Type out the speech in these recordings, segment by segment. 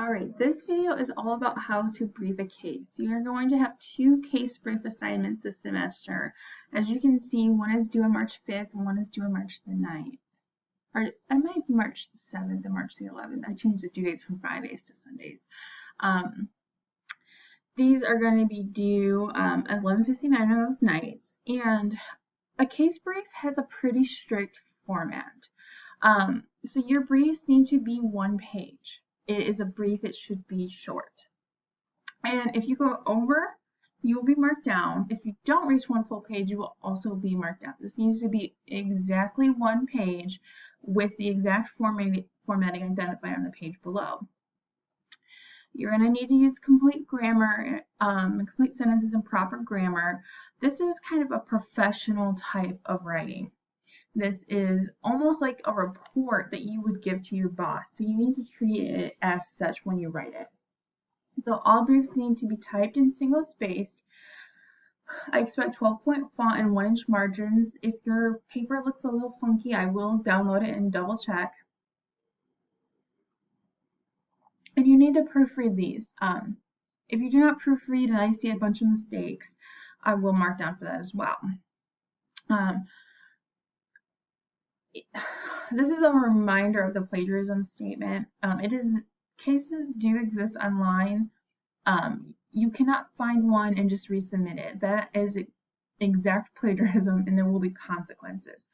Alright, this video is all about how to brief a case. You're going to have 2 case brief assignments this semester. As you can see, one is due on March 5th and one is due on March the 9th. Or it might be March the 7th and March the 11th. I changed the due dates from Fridays to Sundays. These are going to be due at 11:59 on those nights. And a case brief has a pretty strict format. So your briefs need to be 1 page. It is a brief, it should be short. And if you go over, you will be marked down. If you don't reach 1 full page, you will also be marked down. This needs to be exactly 1 page with the exact formatting identified on the page below. You're going to need to use complete grammar, complete sentences and proper grammar. This is kind of a professional type of writing. This is almost like a report that you would give to your boss, so you need to treat it as such when you write it. So all briefs need to be typed in single-spaced. I expect 12-point font and 1-inch margins. If your paper looks a little funky, I will download it and double check. And you need to proofread these. If you do not proofread and I see a bunch of mistakes, I will mark down for that as well. This is a reminder of the plagiarism statement. Cases do exist online. You cannot find one and just resubmit it. That is exact plagiarism and there will be consequences.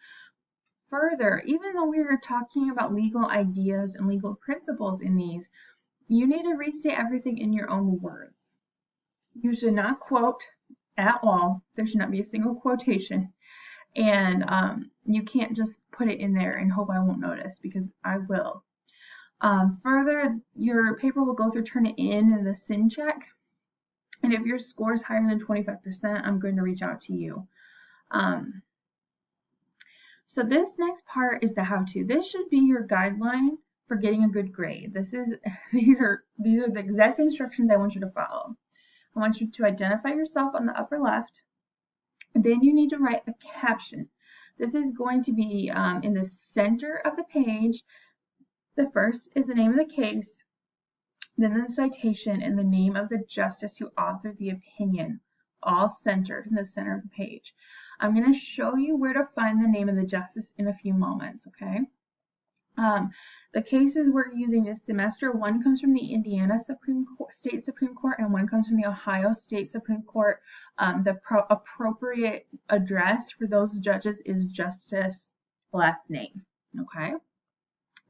Further, even though we are talking about legal ideas and legal principles in these, you need to restate everything in your own words. You should not quote at all. There should not be a single quotation. And you can't just put it in there and hope I won't notice, because I will. Further, your paper will go through Turnitin and the SIN check. And if your score is higher than 25%, I'm going to reach out to you. So this next part is the how-to. This should be your guideline for getting a good grade. These are the exact instructions I want you to follow. I want you to identify yourself on the upper left. Then you need to write a caption. This is going to be in the center of the page. The first is the name of the case, then the citation, and the name of the justice who authored the opinion, all centered in the center of the page. I'm going to show you where to find the name of the justice in a few moments, okay? The cases we're using this semester, one comes from the Indiana State Supreme Court and one comes from the Ohio State Supreme Court. The appropriate address for those judges is justice last name, okay?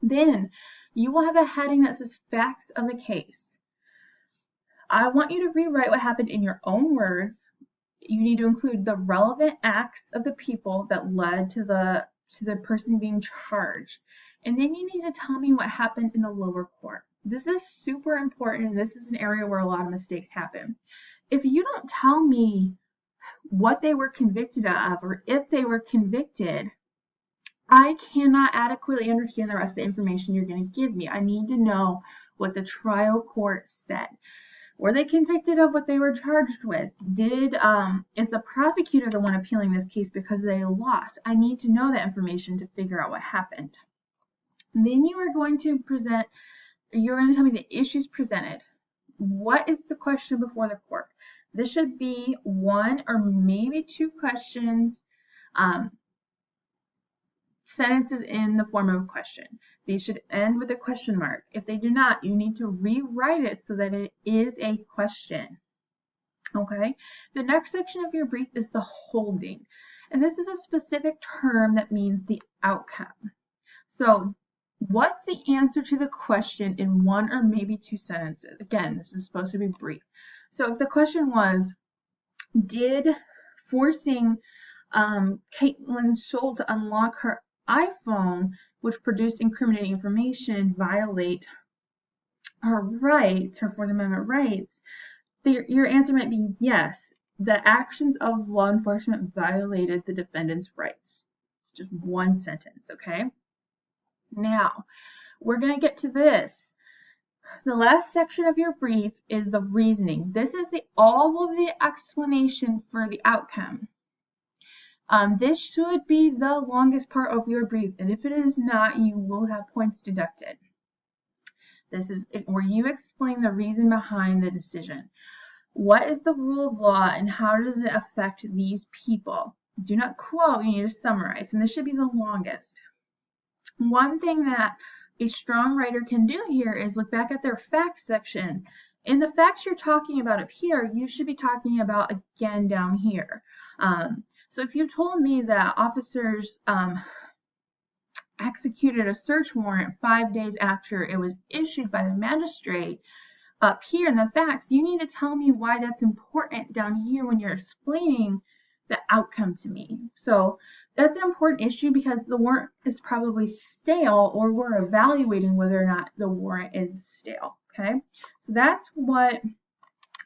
Then you will have a heading that says facts of the case. I want you to rewrite what happened in your own words. You need to include the relevant acts of the people that led to the person being charged. And then you need to tell me what happened in the lower court. This is super important, and this is an area where a lot of mistakes happen. If you don't tell me what they were convicted of or if they were convicted, I cannot adequately understand the rest of the information you're going to give me. I need to know what the trial court said. Were they convicted of what they were charged with? Is the prosecutor the one appealing this case because they lost? I need to know that information to figure out what happened. Then you are going to you're going to tell me the issues presented. What is the question before the court? This should be 1 or maybe 2 questions, sentences in the form of a question. These should end with a question mark. If they do not, you need to rewrite it so that it is a question. Okay? The next section of your brief is the holding. And this is a specific term that means the outcome. So, what's the answer to the question in 1 or maybe 2 sentences? Again, this is supposed to be brief. So if the question was, did forcing Caitlin Scholl to unlock her iPhone, which produced incriminating information, violate her rights, her Fourth Amendment rights, your answer might be yes. The actions of law enforcement violated the defendant's rights. Just 1 sentence, okay? Now, we're going to get to this. The last section of your brief is the reasoning. This is all of the explanation for the outcome. This should be the longest part of your brief, and if it is not, you will have points deducted. This is where you explain the reason behind the decision. What is the rule of law and how does it affect these people? Do not quote, you need to summarize, and this should be the longest. One thing that a strong writer can do here is look back at their facts section. In the facts you're talking about up here, you should be talking about again down here. So if you told me that officers executed a search warrant 5 days after it was issued by the magistrate, up here in the facts, you need to tell me why that's important down here when you're explaining the outcome to me. So that's an important issue because the warrant is probably stale, or we're evaluating whether or not the warrant is stale. Okay, so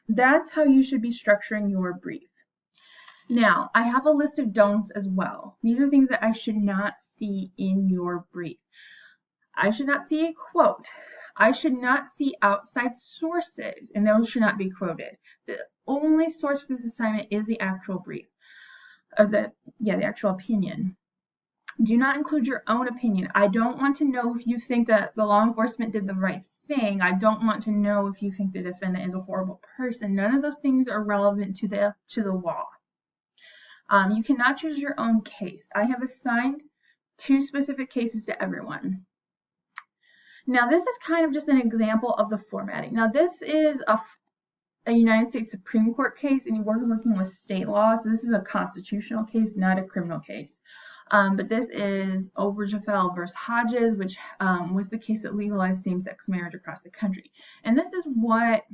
that's how you should be structuring your brief. Now, I have a list of don'ts as well. These are things that I should not see in your brief. I should not see a quote. I should not see outside sources, and those should not be quoted. The only source for this assignment is the actual brief, or the actual opinion. Do not include your own opinion. I don't want to know if you think that the law enforcement did the right thing. I don't want to know if you think the defendant is a horrible person. None of those things are relevant to the law. You cannot choose your own case. I have assigned 2 specific cases to everyone. Now, this is kind of just an example of the formatting. Now, this is a United States Supreme Court case, and we're working with state laws. So this is a constitutional case, not a criminal case. But this is Obergefell versus Hodges, which was the case that legalized same-sex marriage across the country. And this is what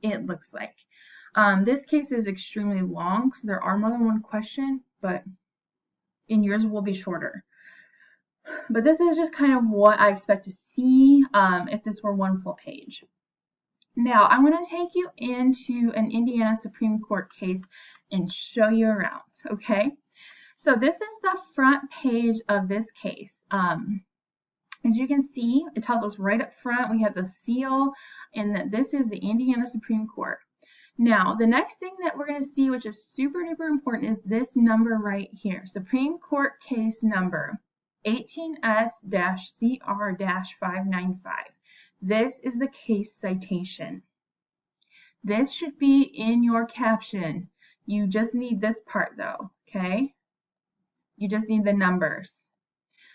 it looks like. This case is extremely long, so there are more than one question, but in yours will be shorter. But this is just kind of what I expect to see if this were one full page. Now, I want to take you into an Indiana Supreme Court case and show you around, okay? So this is the front page of this case. As you can see, it tells us right up front, we have the seal, and that this is the Indiana Supreme Court. Now, the next thing that we're going to see, which is super duper important, is this number right here, Supreme Court case number 18S-CR-595. This is the case citation. This should be in your caption. You just need this part though, okay? You just need the numbers.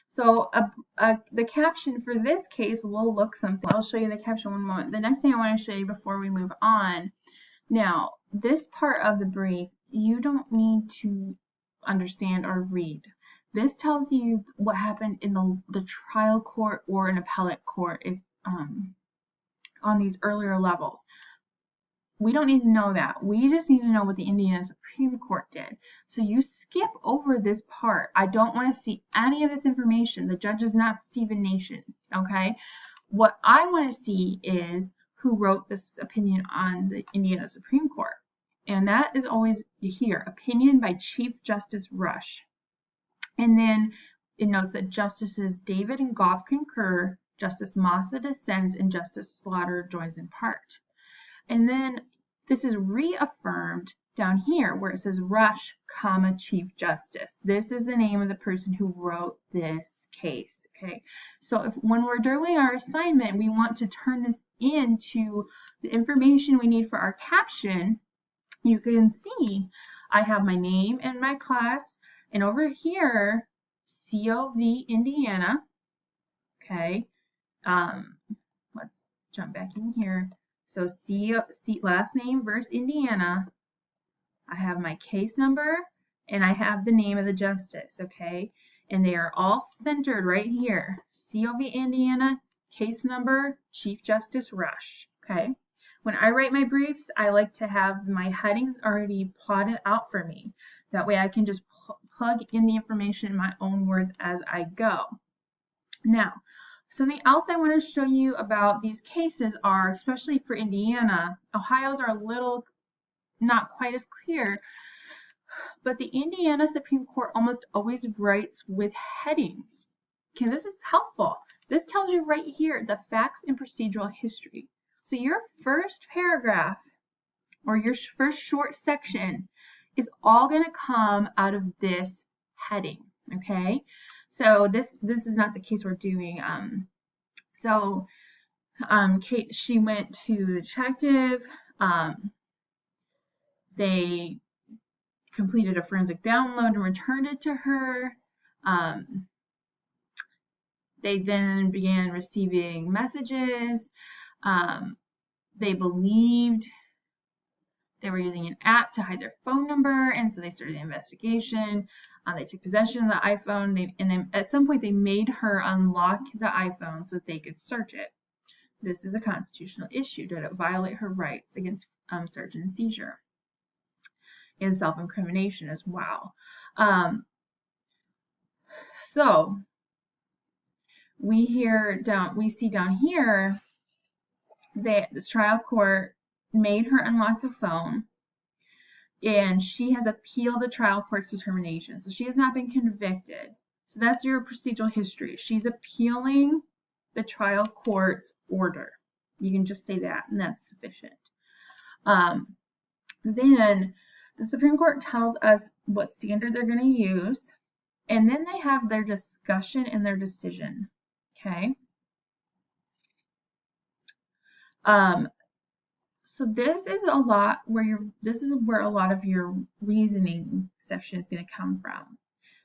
So the caption for this case will look something. I'll show you the caption one moment. The next thing I want to show you before we move on. Now, this part of the brief, you don't need to understand or read. This tells you what happened in the trial court or an appellate court if, on these earlier levels. We don't need to know that. We just need to know what the Indiana Supreme Court did. So you skip over this part. I don't want to see any of this information. The judge is not Stephen Nation, okay? What I want to see is who wrote this opinion on the Indiana Supreme Court. And that is always here, opinion by Chief Justice Rush. And then it notes that Justices David and Goff concur, Justice Massa dissents, and Justice Slaughter joins in part. And then this is reaffirmed down here where it says Rush, Chief Justice. This is the name of the person who wrote this case, okay? So when we're doing our assignment, we want to turn this into the information we need for our caption. You can see I have my name and my class, and over here, COV Indiana, okay? Let's jump back in here. So last name versus Indiana. I have my case number and I have the name of the justice, okay? And they are all centered right here. COV Indiana, case number, Chief Justice Rush, okay? When I write my briefs, I like to have my headings already plotted out for me. That way I can just plug in the information in my own words as I go. Now, something else I want to show you about these cases are, especially for Indiana, Ohio's are a little not quite as clear, but the Indiana Supreme Court almost always writes with headings. Okay, this is helpful. This tells you right here the facts and procedural history. So your first paragraph or your first short section is all going to come out of this heading, okay? So this is not the case we're doing. So Kate, she went to the detective. They completed a forensic download and returned it to her. They then began receiving messages. They believed they were using an app to hide their phone number, and so they started an investigation. They took possession of the iPhone, and then at some point they made her unlock the iPhone so that they could search it. This is a constitutional issue. Did it violate her rights against search and seizure and self-incrimination as well? So we see down here that the trial court made her unlock the phone, and she has appealed the trial court's determination. So she has not been convicted. So that's your procedural history. She's appealing the trial court's order. You can just say that, and that's sufficient. Then the Supreme Court tells us what standard they're going to use, and then they have their discussion and their decision. Okay. So this is a lot where a lot of your reasoning section is going to come from.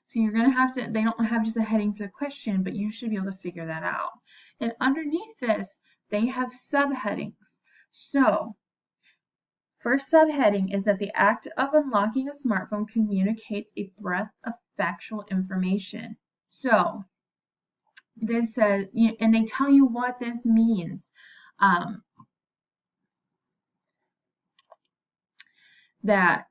So you're going to have to, they don't have just a heading for the question, but you should be able to figure that out. And underneath this, they have subheadings. So first subheading is that the act of unlocking a smartphone communicates a breadth of factual information. So this says, and they tell you what this means. That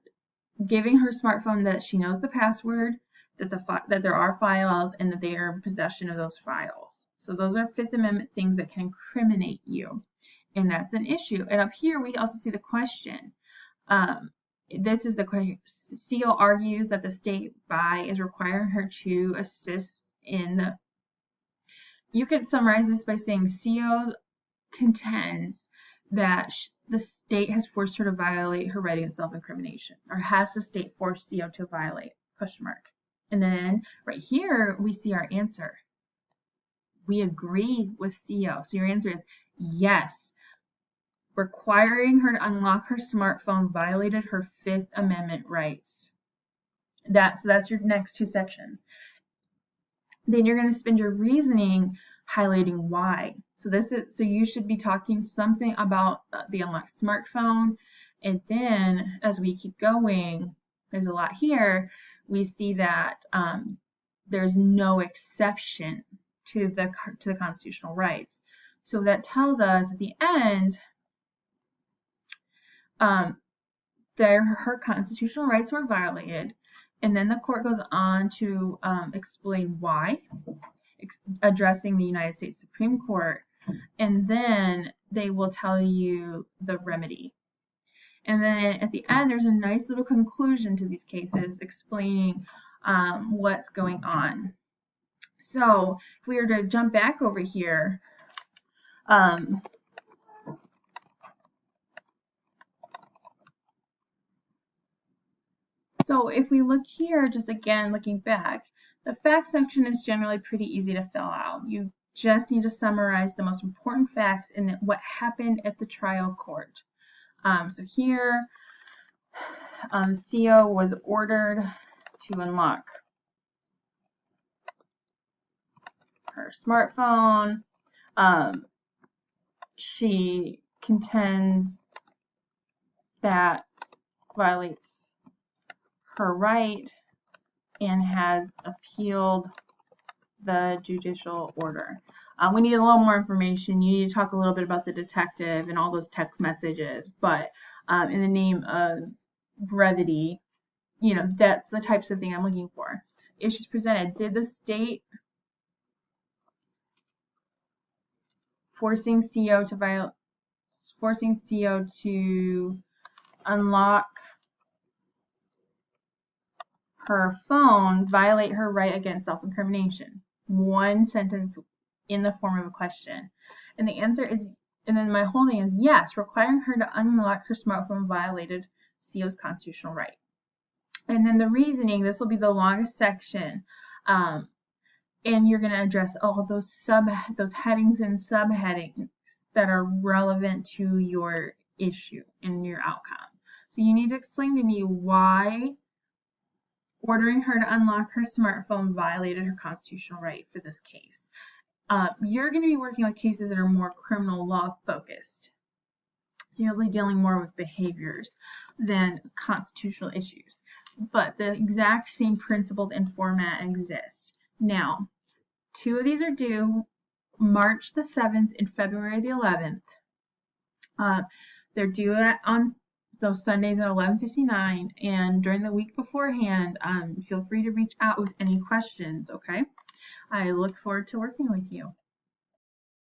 giving her smartphone that she knows the password, that there are files, and that they are in possession of those files. So those are Fifth Amendment things that can incriminate you, and that's an issue. And up here we also see the question. This is the question. CO argues that the state by is requiring her to assist in the. You could summarize this by saying CO contends that the state has forced her to violate her right against self-incrimination, or has the state forced CO to violate, ? And then right here, we see our answer. We agree with CO. So your answer is yes. Requiring her to unlock her smartphone violated her Fifth Amendment rights. So that's your next two sections. Then you're going to spend your reasoning highlighting why. So you should be talking something about the unlocked smartphone, and then as we keep going, there's a lot here. We see that there's no exception to the constitutional rights. So that tells us at the end, her constitutional rights were violated, and then the court goes on to explain why, addressing the United States Supreme Court, and then they will tell you the remedy. And then at the end, there's a nice little conclusion to these cases explaining what's going on. So if we were to jump back over here, so if we look here, just again looking back, the facts section is generally pretty easy to fill out. You just need to summarize the most important facts and what happened at the trial court. So here, CO was ordered to unlock her smartphone. She contends that violates her right and has appealed the judicial order. We need a little more information. You need to talk a little bit about the detective and all those text messages, but in the name of brevity, that's the types of thing I'm looking for. Issues presented. Did the state forcing CO to unlock her phone violate her right against self-incrimination? One sentence in the form of a question. And the answer is, and then my holding is yes, requiring her to unlock her smartphone violated CO's constitutional right. And then the reasoning, this will be the longest section. And you're going to address all those headings and subheadings that are relevant to your issue and your outcome. So you need to explain to me why ordering her to unlock her smartphone violated her constitutional right for this case. You're going to be working with cases that are more criminal law focused. So you'll be dealing more with behaviors than constitutional issues. But the exact same principles and format exist. Now, 2 of these are due March the 7th and February the 11th. They're due on those Sundays at 11:59, and during the week beforehand, feel free to reach out with any questions, okay? I look forward to working with you.